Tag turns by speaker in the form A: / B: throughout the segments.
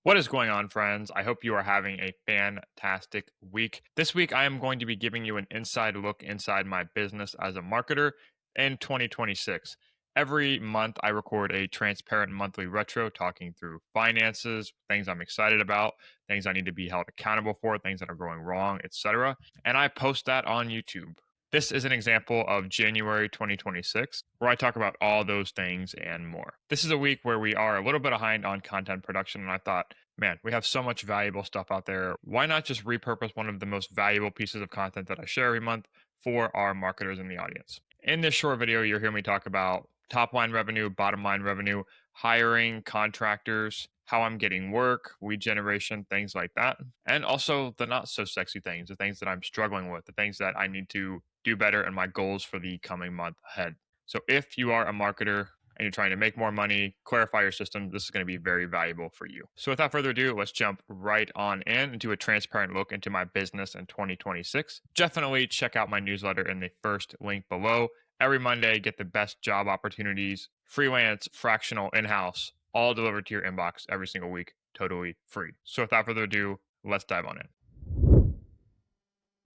A: What is going on, friends? I hope you are having a fantastic week. This week, I am going to be giving you an inside look inside my business as a marketer in 2026. Every month, I record a transparent monthly retro talking through finances, things I'm excited about, things I need to be held accountable for, things that are going wrong, etc. And I post that on YouTube. This is an example of January 2026, where I talk about all those things and more. This is a week where we are a little bit behind on content production, and I thought, man, we have so much valuable stuff out there. Why not just repurpose one of the most valuable pieces of content that I share every month for our marketers in the audience? In this short video, you'll hear me talk about top line revenue, bottom line revenue, hiring contractors, how I'm getting work, lead generation, things like that. And also the not so sexy things, the things that I'm struggling with, the things that I need to do better and my goals for the coming month ahead. So if you are a marketer and you're trying to make more money, clarify your system, this is going to be very valuable for you. So without further ado, let's jump right on in into a transparent look into my business in 2026. Definitely check out my newsletter in the first link below. Every Monday, get the best job opportunities, freelance, fractional, in-house, all delivered to your inbox every single week, totally free. So without further ado, let's dive on in.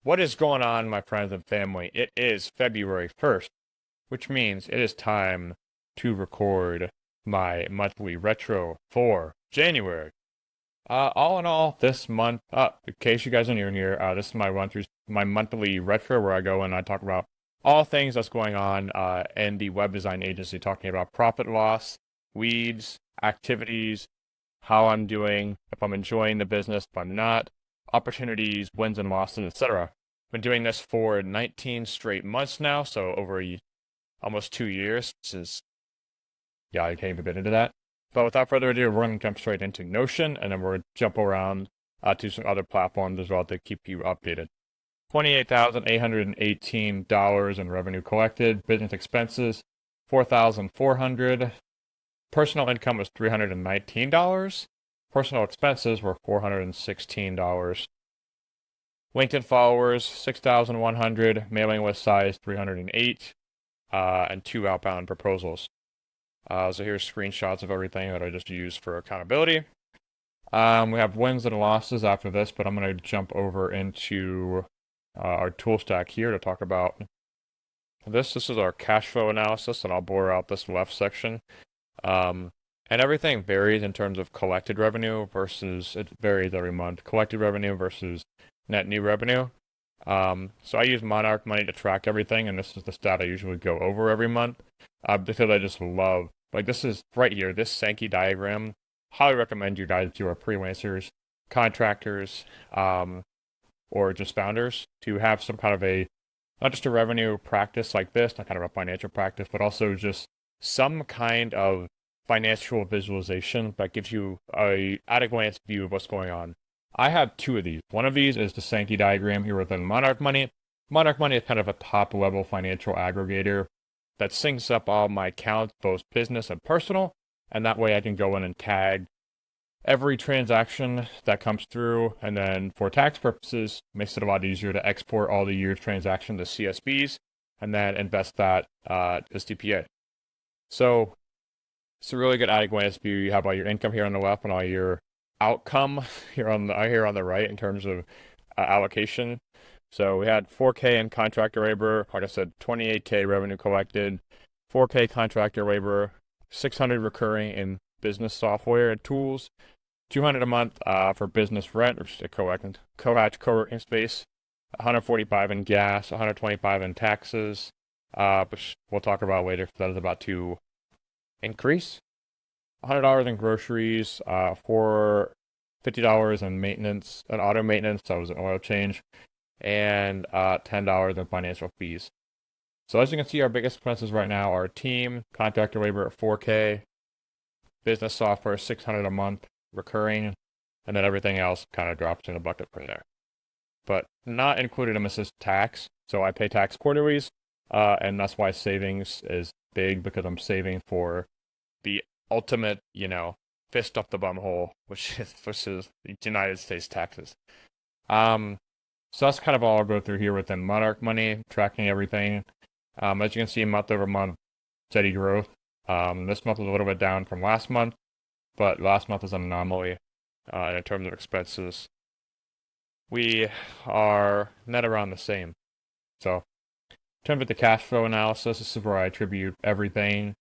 B: What is going on, my friends and family? It is February 1st, which means it is time to record my monthly retro for January. All in all, this month, in case you guys are new here, this is my run through my monthly retro where I go and I talk about all things that's going on in the web design agency, talking about profit loss, weeds, activities, how I'm doing, if I'm enjoying the business, if I'm not, opportunities, wins and losses, etc. Been doing this for 19 straight months now, so over almost 2 years. I can't even get into that. But without further ado, we're going to jump straight into Notion, and then we're going to jump around to some other platforms as well to keep you updated. $28,818 in revenue collected. Business expenses, $4,400. Personal income was $319. Personal expenses were $416. LinkedIn followers, 6,100. Mailing list size, 308. And 2 outbound proposals. So here's screenshots of everything that I just used for accountability. We have wins and losses after this, but I'm going to jump over into our tool stack here to talk about this. This is our cash flow analysis, and I'll blur out this left section. And everything varies in terms of collected revenue versus, it varies every month, collected revenue versus net new revenue. So I use Monarch Money to track everything, and this is the stat I usually go over every month because I just love, like this is right here, this Sankey diagram. Highly recommend you guys who are freelancers, contractors, or just founders to have some kind of not just a revenue practice like this, not kind of a financial practice, but also just some kind of financial visualization that gives you a at-a-glance view of what's going on. I have 2 of these. One of these is the Sankey diagram here within Monarch Money. Monarch Money is kind of a top-level financial aggregator that syncs up all my accounts, both business and personal, and that way I can go in and tag every transaction that comes through, and then for tax purposes, makes it a lot easier to export all the year's transaction to CSVs, and then invest that as TPA. So it's a really good at-a-glance view. You have all your income here on the left and all your outcome here on the right in terms of allocation. So we had 4K in contractor labor, like I said, 28K revenue collected, 4K contractor labor, 600 recurring in business software and tools, 200 a month for business rent, or just a co-working space, 145 in gas, 125 in taxes, which we'll talk about later. That is about to increase. $100 in groceries, for $50 in maintenance, an auto maintenance, that was an oil change, and $10 in financial fees. So as you can see, our biggest expenses right now are team, contractor labor at 4K, business software 600 a month, recurring, and then everything else kind of drops in a bucket from there. But not included in this is tax. So I pay tax quarterlies, and that's why savings is big, because I'm saving for the ultimate, fist up the bum hole, which is the United States taxes. So that's kind of all I'll go through here within Monarch Money, tracking everything. As you can see, month over month, steady growth. This month is a little bit down from last month, but last month is an anomaly. And in terms of expenses, we are net around the same. So, in terms of the cash flow analysis, this is where I attribute everything.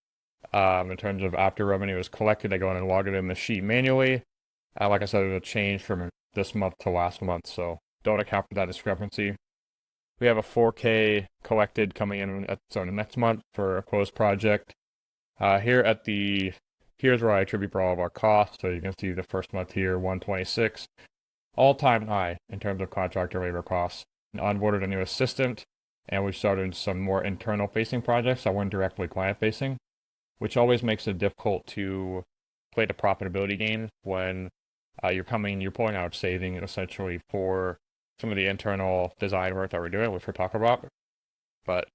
B: In terms of after revenue is collected, I go in and log it in the sheet manually. Like I said, it'll change from this month to last month, so don't account for that discrepancy. We have a 4K collected coming in the next month for a closed project. Here's where I attribute for all of our costs. So you can see the first month here, 126, all-time high in terms of contractor labor costs. And onboarded a new assistant, and we started some more internal-facing projects that weren't directly client-facing, which always makes it difficult to play the profitability game when you're pulling out saving essentially for some of the internal design work that we're doing, which we'll talk about. But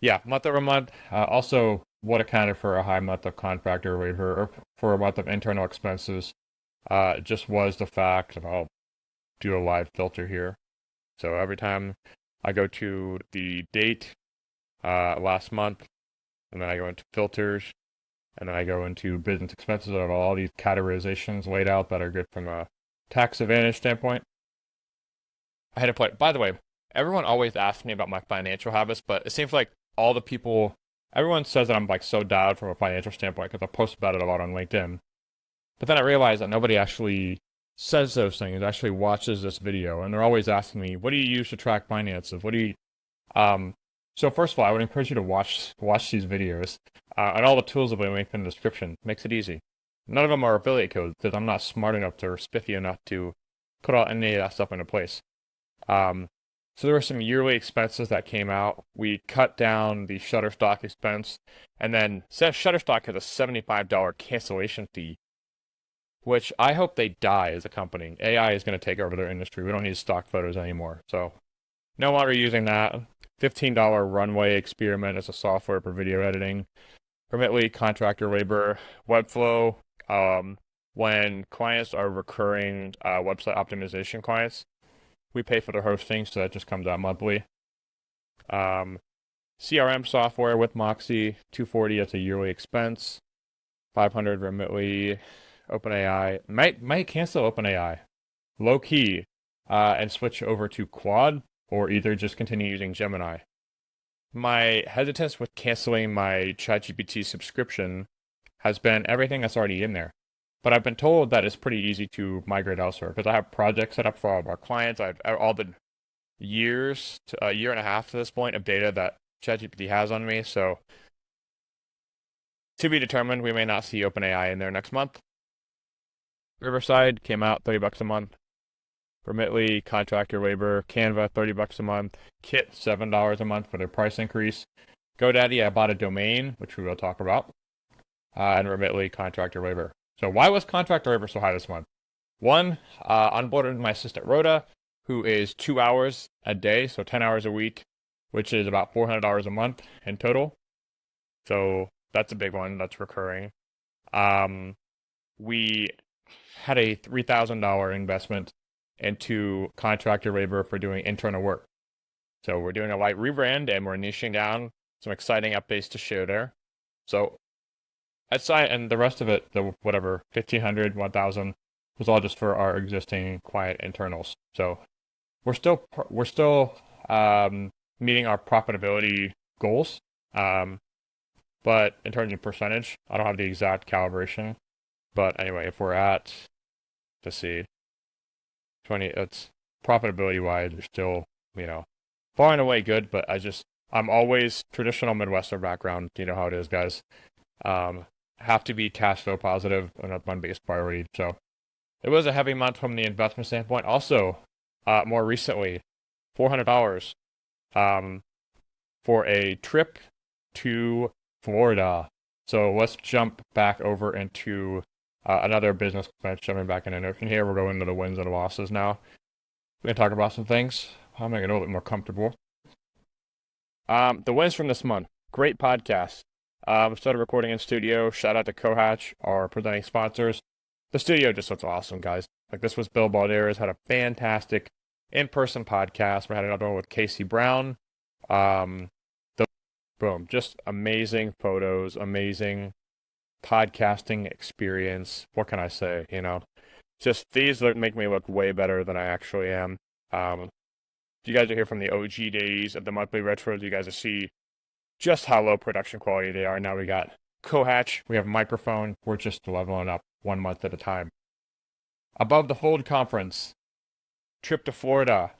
B: yeah, month over month. Also, what accounted for a high month of contractor labor or for a month of internal expenses just was the fact, and I'll do a live filter here. So every time I go to the date last month, and then I go into filters, and then I go into business expenses. I have all these categorizations laid out that are good from a tax advantage standpoint. I had to play. By the way, everyone always asks me about my financial habits, but it seems like everyone says that I'm like so dialed from a financial standpoint because I post about it a lot on LinkedIn. But then I realize that nobody actually says those things, actually watches this video, and they're always asking me, "What do you use to track finances? What do you?" So first of all, I would encourage you to watch these videos, and all the tools will be linked in the description. Makes it easy. None of them are affiliate codes because I'm not smart enough or spiffy enough to put all any of that stuff into place. So there were some yearly expenses that came out. We cut down the Shutterstock expense, and then Shutterstock has a $75 cancellation fee, which I hope they die as a company. AI is going to take over their industry. We don't need stock photos anymore. So no longer using that. $15 Runway Experiment as a software for video editing. Remitly, contractor labor, Webflow. When clients are recurring website optimization clients, we pay for the hosting, so that just comes out monthly. CRM software with Moxie, $240. That's a yearly expense. $500 Remitly. OpenAI might cancel OpenAI, low key, and switch over to Claude, or either just continue using Gemini. My hesitance with canceling my ChatGPT subscription has been everything that's already in there. But I've been told that it's pretty easy to migrate elsewhere because I have projects set up for all of our clients. I've all the years to a year and a half to this point of data that ChatGPT has on me. So to be determined, we may not see OpenAI in there next month. Riverside came out $30 a month. Remitly, contractor labor, Canva $30 a month. Kit $7 a month for their price increase. GoDaddy, I bought a domain, which we will talk about. And Remitly, contractor labor. So why was contractor labor so high this month? One, onboarded my assistant Rhoda, who is 2 hours a day, so 10 hours a week, which is about $400 a month in total. So that's a big one. That's recurring. We had a $3,000 investment into contractor labor for doing internal work. So we're doing a light rebrand and we're niching down. Some exciting updates to share there. So aside, and the rest of it, the whatever, 1,500, 1,000, was all just for our existing client internals. So we're still meeting our profitability goals. But in terms of percentage, I don't have the exact calibration. But anyway, if we're at, let's see, 20, it's profitability wise, we're still, far and away good, but I'm always traditional Midwestern background. You know how it is, guys. Have to be cash flow positive, and that's my biggest priority. So it was a heavy month from the investment standpoint. Also, more recently, $400 for a trip to Florida. So let's jump back over into another business expense, jumping back into notion here. We're going into the wins and losses now. We're going to talk about some things. I'll make it a little bit more comfortable. The wins from this month. Great podcast. Started recording in studio. Shout out to Cohatch, our presenting sponsors. The studio just looks awesome, guys. Like, this was Bill Balderas, had a fantastic in-person podcast. We had another one with Casey Brown. Boom, just amazing photos, amazing podcasting experience. What can I say, Just these make me look way better than I actually am. You guys are here from the OG days of the monthly retros. You guys will see just how low production quality they are. Now we got Cohatch, we have microphone. We're just leveling up 1 month at a time. Above the Fold Conference, trip to Florida,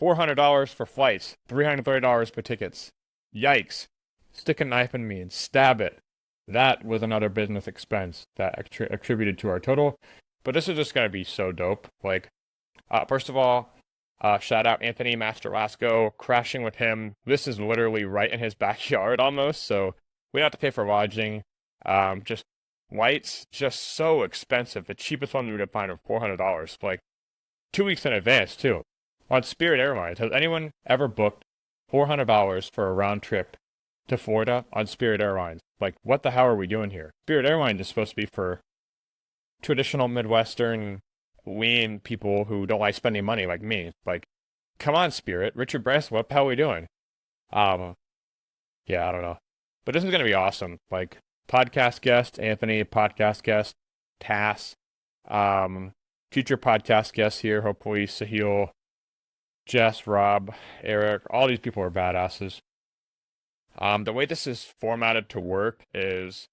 B: $400 for flights, $330 for tickets. Yikes. Stick a knife in me and stab it. That was another business expense that attributed to our total. But this is just going to be so dope. Like, first of all, shout out Anthony Masterlasco, crashing with him. This is literally right in his backyard almost, so we don't have to pay for lodging. Just flights, just so expensive. The cheapest one we would find are $400, like 2 weeks in advance too. On Spirit Airlines, has anyone ever booked $400 for a round trip to Florida on Spirit Airlines? Like, what the hell are we doing here? Spirit Airlines is supposed to be for traditional Midwestern lean people who don't like spending money like me. Like, come on, Spirit. Richard Branson, what the hell are we doing? Yeah, I don't know. But this is going to be awesome. Like, podcast guest, Anthony, podcast guest, Tass, future podcast guests here, hopefully Sahil, Jess, Rob, Eric, all these people are badasses. The way this is formatted to work is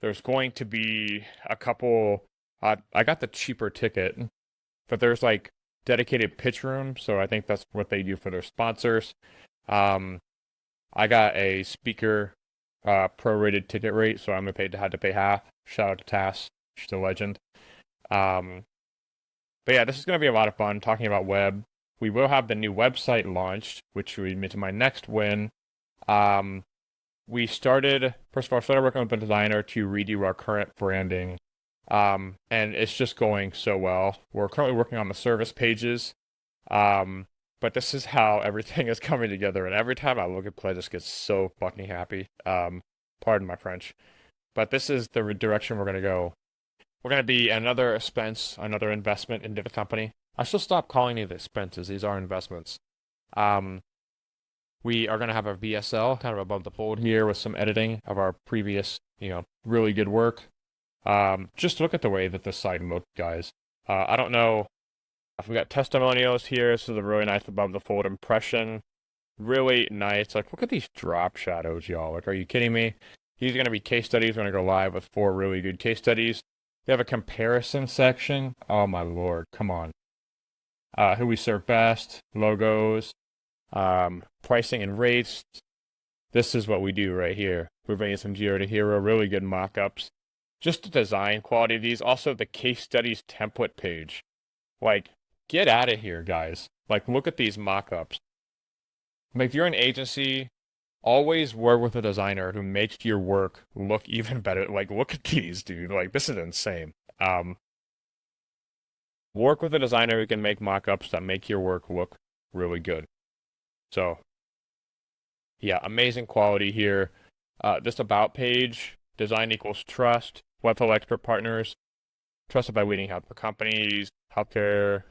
B: there's going to be a couple, I got the cheaper ticket, but there's like dedicated pitch rooms, so I think that's what they do for their sponsors. I got a speaker prorated ticket rate, so I'm had to pay half. Shout out to Tass, she's a legend. But yeah, this is going to be a lot of fun talking about web. We will have the new website launched, which will lead me to my next win. We started, first of all, working with a designer to redo our current branding. And it's just going so well. We're currently working on the service pages. But this is how everything is coming together. And every time I look at play, I just get so fucking happy. Pardon my French. But this is the direction we're going to go. We're going to be another expense, another investment into the company. I should stop calling these expenses. These are investments. We are going to have a VSL kind of above the fold here with some editing of our previous, really good work. Just look at the way that this site looked, guys. I don't know if we got testimonials here. This is a really nice above the fold impression. Really nice. Like, look at these drop shadows, y'all. Like, are you kidding me? These are going to be case studies. We're going to go live with 4 really good case studies. They have a comparison section. Oh my lord, come on. Who we serve best, logos, pricing and rates. This is what we do right here. We're bringing some Zero to Hero, really good mock-ups. Just the design quality of these. Also the case studies template page. Like, get out of here, guys. Like, look at these mock-ups. Like, if you're an agency, always work with a designer who makes your work look even better. Like, look at these, dude. Like, this is insane. Work with a designer who can make mock-ups that make your work look really good. So, yeah, amazing quality here. This about page, design equals trust, Webflow expert partners, trusted by leading healthcare companies, healthcare,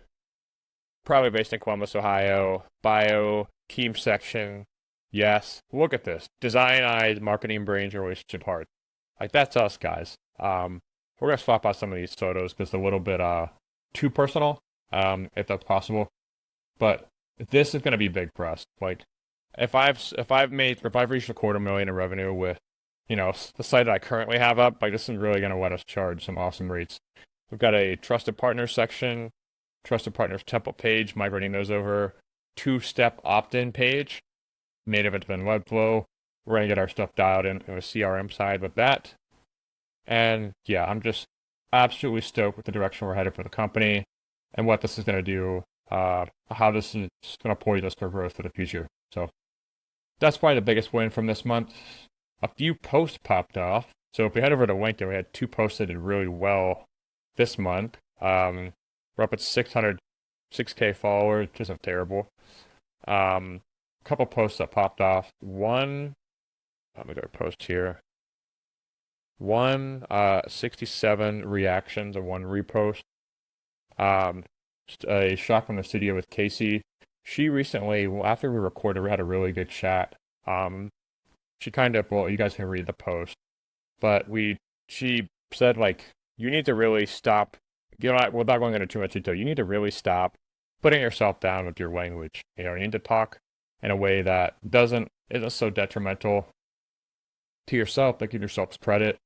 B: probably based in Columbus, Ohio, bio, team section. Yes, look at this. Design eyes, marketing brains, relationship heart. Like, that's us, guys. We're going to swap out some of these photos because they're a little bit too personal, if that's possible. But this is going to be big for us. Like, if I've reached $250,000 in revenue with, the site that I currently have up, like, this is really going to let us charge some awesome rates. We've got a trusted partners section, trusted partners template page, migrating those over, 2-step opt-in page, native into Webflow. We're going to get our stuff dialed in on the CRM side with that. And yeah, I'm just absolutely stoked with the direction we're headed for the company and what this is going to do, how this is going to poise us for growth for the future. So that's probably the biggest win from this month. A few posts popped off. So if we head over to LinkedIn, we had 2 posts that did really well this month. We're up at 606K followers, which isn't terrible. A couple posts that popped off. One, let me go to post here. 67 reactions and 1 repost. Just a shot from the studio with Casey. She recently, after we recorded, we had a really good chat. She kind of, well, you guys can read the post, but she said, like, you need to really stop without going into too much detail, you need to really stop putting yourself down with your language. You need to talk in a way that isn't so detrimental to yourself, that gives yourself credit.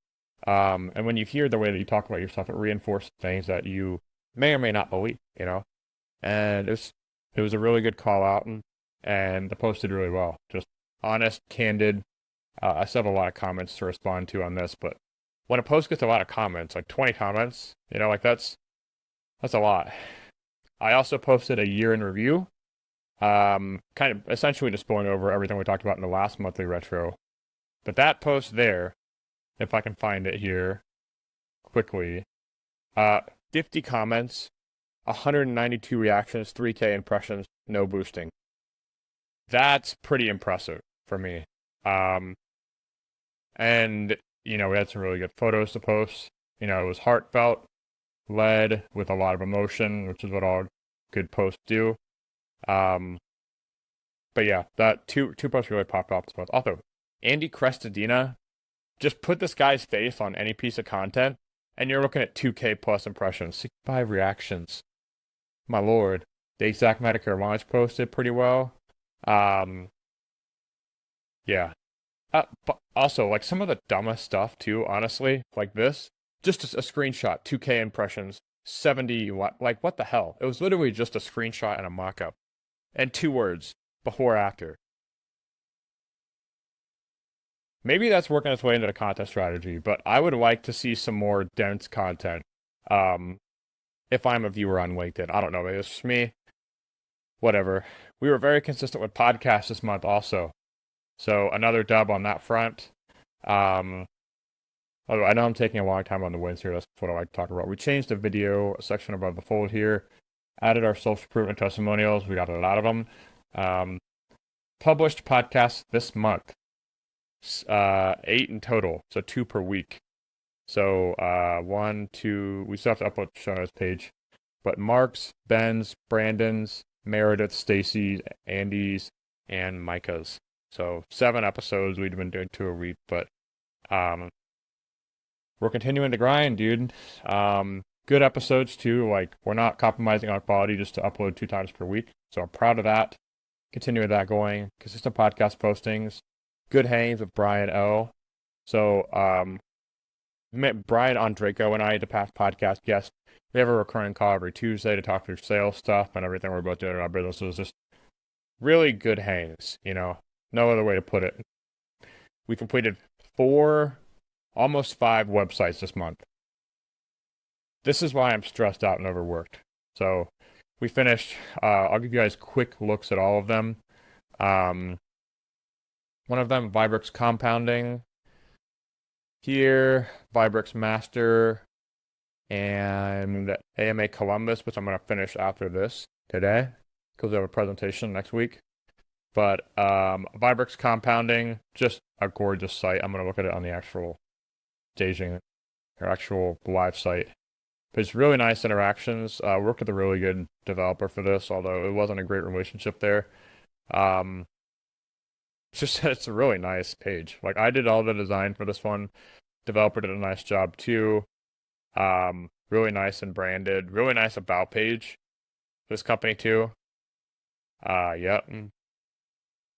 B: And when you hear the way that you talk about yourself, it reinforces things that you may or may not believe. And it was a really good call out, and the post did really well. Just honest, candid. I still have a lot of comments to respond to on this, but when a post gets a lot of comments, like 20 comments, like that's a lot. I also posted a year in review, kind of essentially just going over everything we talked about in the last monthly retro. But that post there, if I can find it here quickly, 50 comments, 192 reactions, 3K impressions, no boosting. That's pretty impressive for me. And we had some really good photos to post. It was heartfelt, led with a lot of emotion, which is what all good posts do. But yeah, that two posts really popped off this month. Also, Andy Crestadina, just put this guy's face on any piece of content, and you're looking at 2K plus impressions, 65 reactions. My lord. The exact Medicare launch posted pretty well. Yeah. But also, like, some of the dumbest stuff too, honestly, like this, just a screenshot, 2K impressions, 70 like, what the hell? It was literally just a screenshot and a mock-up, and 2 words, before after. Maybe that's working its way into the content strategy, but I would like to see some more dense content. If I'm a viewer on LinkedIn, I don't know, maybe it's just me. Whatever. We were very consistent with podcasts this month also. So another dub on that front. Although I know I'm taking a long time on the wins here. That's what I like to talk about. We changed the video section above the fold here. Added our self-improvement testimonials. We got a lot of them. Published podcasts this month. 8 in total. So 2 per week. So 1, 2. We still have to upload the show notes page. But Mark's, Ben's, Brandon's, Meredith, Stacy's, Andy's, and Micah's. So 7 episodes. We've been doing 2 a week, but we're continuing to grind, dude. Good episodes too. Like, we're not compromising on quality just to upload 2 times per week. So I'm proud of that. Continuing that going. Consistent podcast postings. Good hangs with Brian O. So met Brian Andreyko and I, the past podcast guest. We have a recurring call every Tuesday to talk through sales stuff and everything we're both doing in our business. So it's just really good hangs, No other way to put it. We completed 4, almost 5 websites this month. This is why I'm stressed out and overworked. So we finished, I'll give you guys quick looks at all of them. One of them, Vibrix Compounding. Here, Vibrix Master, and AMA Columbus, which I'm going to finish after this today, because we have a presentation next week. But Vibrix Compounding, just a gorgeous site. I'm going to look at it on the actual staging, or actual live site. But it's really nice interactions. Worked with a really good developer for this, although it wasn't a great relationship there. It's a really nice page. Like, I did all the design for this one. Developer did a nice job too. Really nice and branded. Really nice about page. This company too. Yep.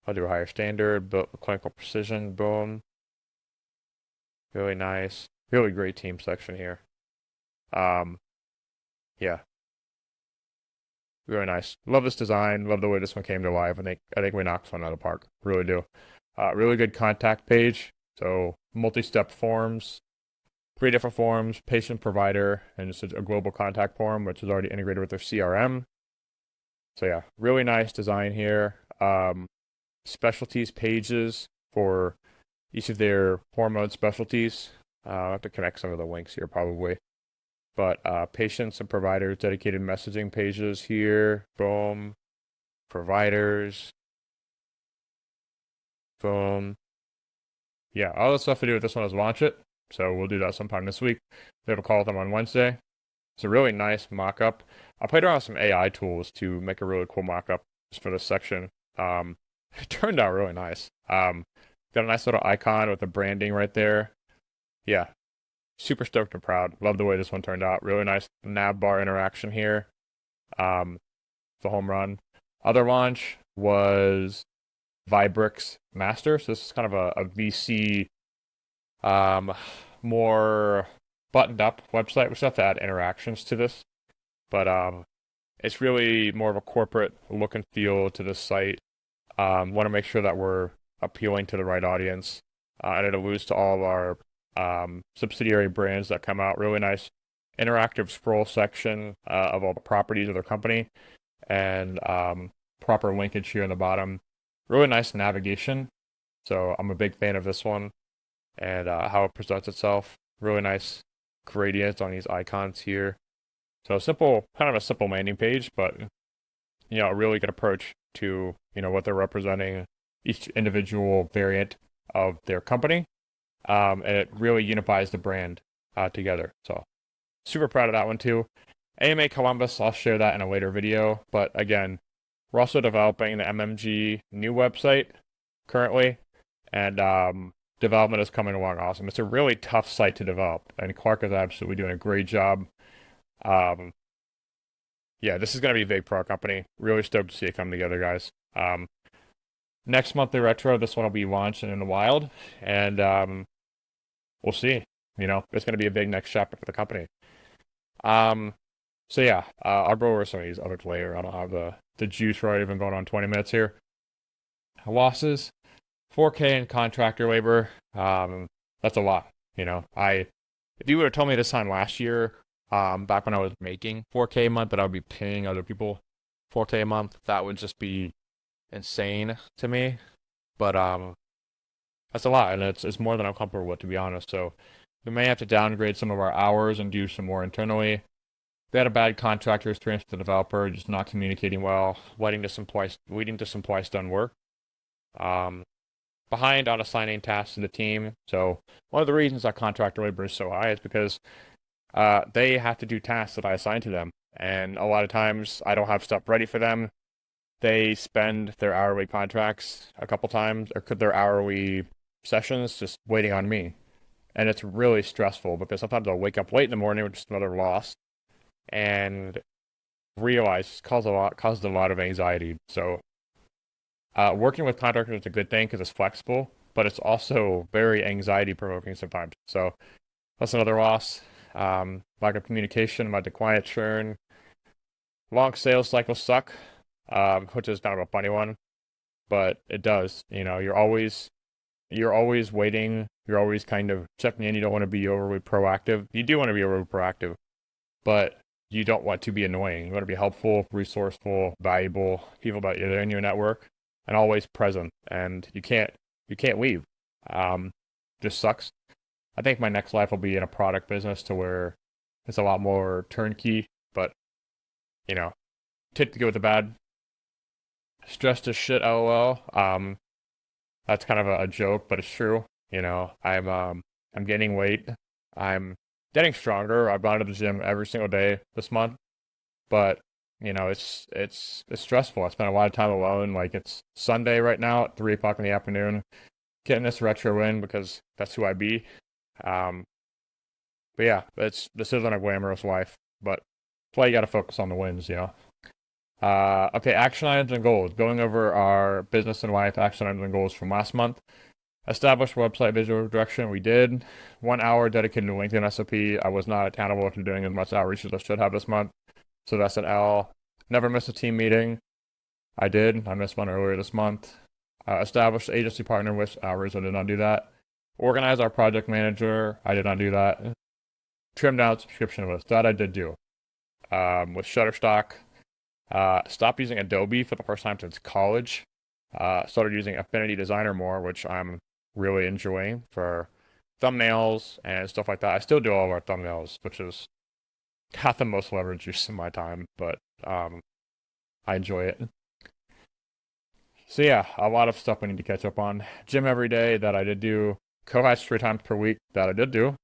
B: I'll do a higher standard, built with clinical precision. Boom. Really nice. Really great team section here. Yeah. Really nice. Love this design. Love the way this one came to life. I think we knocked one out of the park. Really do. Really good contact page. So multi-step forms, 3 different forms, patient, provider, and just a global contact form, which is already integrated with their CRM. So yeah, really nice design here. Specialties pages for each of their hormone specialties. I'll have to connect some of the links here probably. But patients and providers, dedicated messaging pages here. Boom. Providers. Boom. Yeah, all the stuff to do with this one is launch it. So we'll do that sometime this week. We have a call with them on Wednesday. It's a really nice mock-up. I played around with some AI tools to make a really cool mock-up just for this section. It turned out really nice. Got a nice little icon with the branding right there. Yeah. super stoked and proud. Love the way this one turned out. Really nice nav bar interaction here. It's a home run. Other launch was Vibrix Master. So this is kind of a VC, um, more buttoned up website. We still have to add interactions to this, but it's really more of a corporate look and feel to this site. Want to make sure that we're appealing to the right audience, and it alludes to all of our subsidiary brands that come out. Really nice interactive scroll section of all the properties of their company, and proper linkage here in the bottom. Really nice navigation. So I'm a big fan of this one and how it presents itself. Really nice gradients on these icons here. So simple, kind of a simple landing page, but a really good approach to what they're representing, each individual variant of their company, and it really unifies the brand together. So super proud of that one too. AMA Columbus, I'll share that in a later video. But again, we're also developing the MMG new website currently, and development is coming along awesome. It's a really tough site to develop, and Clark is absolutely doing a great job. Yeah, this is going to be big for our company. Really stoked to see it come together, guys. Next monthly retro, this one will be launched in the wild, and we'll see. It's going to be a big next chapter for the company. So yeah, I'll go over some of these other later. I don't have the juice right. I've been going on 20 minutes here. Losses, 4K in contractor labor. That's a lot. If you would have told me this time last year, back when I was making 4K a month, that I would be paying other people 4K a month, that would just be insane to me. But that's a lot, and it's more than I'm comfortable with, to be honest. So we may have to downgrade some of our hours and do some more internally. We had a bad contractor experience with the developer, just not communicating well, leading to some twice done work. Behind on assigning tasks to the team. So one of the reasons that contractor labor is so high is because they have to do tasks that I assign to them. And a lot of times I don't have stuff ready for them. They spend their hourly contracts a couple times, or their hourly sessions just waiting on me. And it's really stressful because sometimes I'll wake up late in the morning with just another loss and realize causes a lot of anxiety. So working with contractors is a good thing because it's flexible, but it's also very anxiety provoking sometimes. So that's another loss. Lack of communication, my client churn. Long sales cycles suck, which is kind of a funny one, but it does. You're always waiting. You're always kind of checking in. You don't want to be overly proactive. You do want to be overly proactive, but you don't want to be annoying. You want to be helpful, resourceful, valuable, people that are in your network, and always present. And you can't leave. Just sucks. I think my next life will be in a product business to where it's a lot more turnkey, but take the good with the bad. Stressed as shit, lol. That's kind of a joke, but it's true. I'm gaining weight. I'm getting stronger. I've gone to the gym every single day this month, but it's stressful. I spent a lot of time alone. Like, it's Sunday right now at 3 o'clock in the afternoon, getting this retro in because that's who I be. But yeah, this isn't a glamorous life, but that's why you got to focus on the wins. Okay, action items and goals. Going over our business and life action items and goals from last month. Established website visual direction. We did 1 hour dedicated to LinkedIn SOP. I was not accountable to doing as much outreach as I should have this month, so that's an L. Never missed a team meeting. I did. I missed one earlier this month. Established agency partner with hours. I did not do that. Organize our project manager. I did not do that. Trim down subscription list. That I did do. With Shutterstock. Stopped using Adobe for the first time since college. Started using Affinity Designer more, which I'm really enjoying for thumbnails and stuff like that. I still do all of our thumbnails, which is not the most leverage use in my time, but I enjoy it. So yeah, a lot of stuff I need to catch up on. Gym every day that I did do. Co-host 3 times per week that I did do.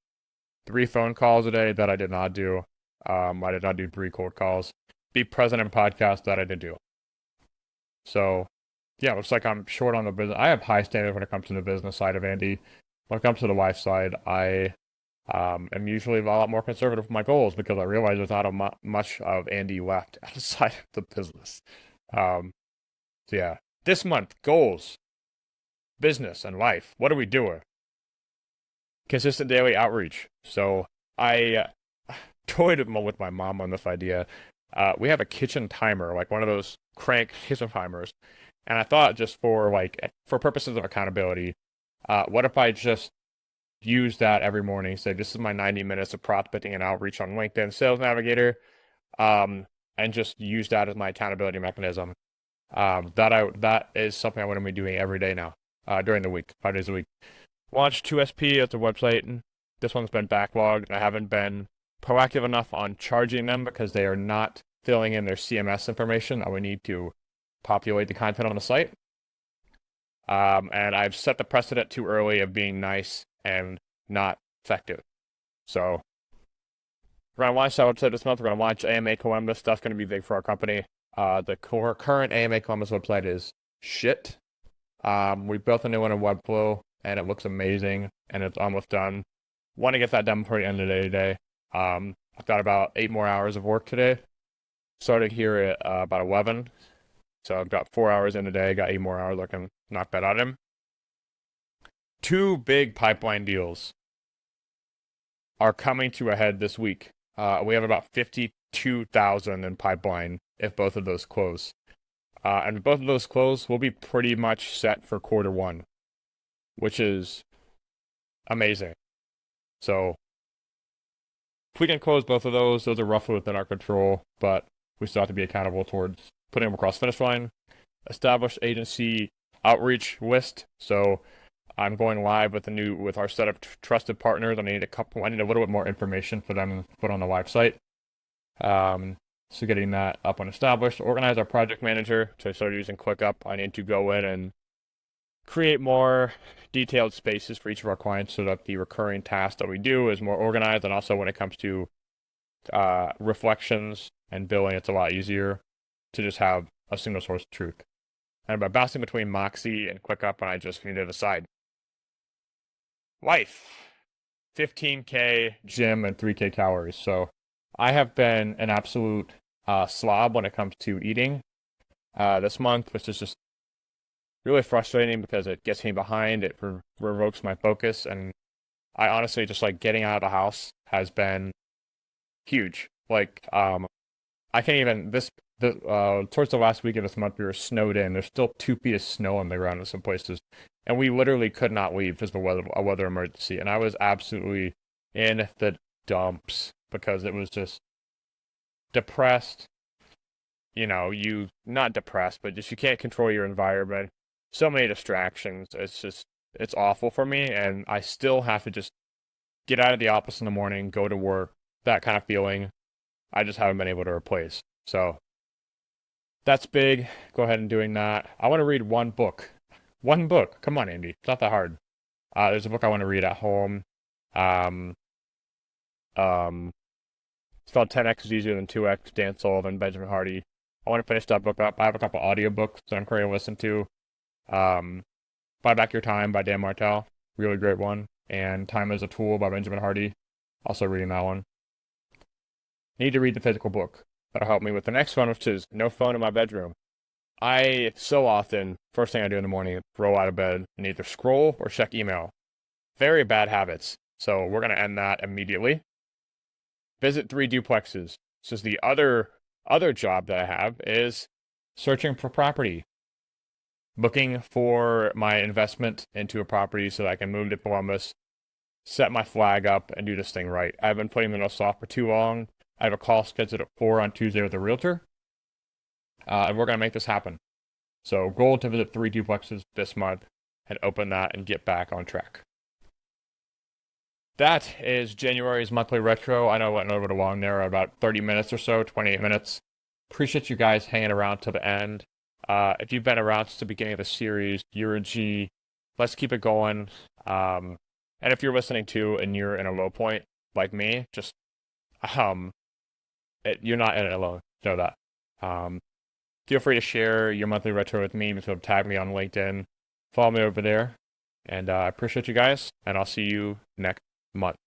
B: 3 phone calls a day that I did not do. I did not do 3 cold calls. Be present in podcast that I did do. So yeah, it looks like I'm short on the business. I have high standards when it comes to the business side of Andy. When it comes to the life side, I I'm usually a lot more conservative with my goals because I realize there's not much of Andy left outside of the business. So yeah, this month, goals, business, and life. What are we doing? Consistent daily outreach. So I toyed with my mom on this idea. We have a kitchen timer, like one of those crank kitchen timers, and I thought just for purposes of accountability, what if I just use that every morning? Say this is my 90 minutes of prospecting and outreach on LinkedIn Sales Navigator, and just use that as my accountability mechanism. That is something I want to be doing every day now, during the week, 5 days a week. Launched 2SP at the website, and this one's been backlogged. I haven't been proactive enough on charging them because they are not filling in their CMS information. I would need to populate the content on the site. And I've set the precedent too early of being nice and not effective. So we're gonna launch that website this month. We're gonna launch AMA Columbus. That's gonna be big for our company. The current AMA Columbus website is shit. We built a new one in Webflow, and it looks amazing, and it's almost done. Want to get that done before the end of the day today. I've got about 8 more hours of work today. Started here at about 11, so I've got 4 hours in a day. Got 8 more hours. I can knock that out of him. 2 big pipeline deals are coming to a head this week. We have about 52,000 in pipeline if both of those close. And if both of those close, we'll be pretty much set for quarter one, which is amazing. So if we can close both of those are roughly within our control, but we still have to be accountable towards putting them across the finish line. Establish agency outreach list. So I'm going live with our set of trusted partners. I need a little bit more information for them to put on the live site. So getting that up and established. Organize our project manager. So I started using ClickUp. I need to go in and create more detailed spaces for each of our clients so that the recurring task that we do is more organized. And also when it comes to reflections and billing, it's a lot easier to just have a single source of truth. And by bouncing between Moxie and ClickUp, and I just need to decide. Life. 15K gym and 3K calories. So I have been an absolute slob when it comes to eating this month, which is just really frustrating because it gets me behind. It revokes my focus, and I honestly just like getting out of the house has been huge. Like I can't even towards the last week of this month we were snowed in. There's still 2 feet of snow on the ground in some places, and we literally could not leave because of a weather emergency. And I was absolutely in the dumps because it was just depressed. You not depressed, but just you can't control your environment. So many distractions. It's awful for me, and I still have to just get out of the office in the morning, go to work, that kind of feeling. I just haven't been able to replace. So that's big. Go ahead and doing that. I want to read one book. One book. Come on, Andy. It's not that hard. There's a book I want to read at home. It's called 10X is Easier Than 2X, Dan Sullivan, Benjamin Hardy. I want to finish that book up. I have a couple audiobooks that I'm currently listening to. Buy Back Your Time by Dan Martell. Really great one. And Time as a Tool by Benjamin Hardy. Also reading that one. Need to read the physical book. That'll help me with the next one, which is No Phone in My Bedroom. I so often, first thing I do in the morning, roll out of bed and either scroll or check email. Very bad habits. So we're going to end that immediately. Visit 3 duplexes. This is the other job that I have is searching for property. Looking for my investment into a property so that I can move to Columbus, set my flag up, and do this thing right. I've been putting the notes off for too long. I have a call scheduled at 4 on Tuesday with a realtor. And we're going to make this happen. So goal to visit 3 duplexes this month and open that and get back on track. That is January's monthly retro. I know I went over the long there, about 30 minutes or so, 28 minutes. Appreciate you guys hanging around till the end. If you've been around since the beginning of the series, you're a G. Let's keep it going. And if you're listening to and you're in a low point like me, just you're not in it alone. Know that. Feel free to share your monthly retro with me. So tag me on LinkedIn. Follow me over there. And I appreciate you guys. And I'll see you next month.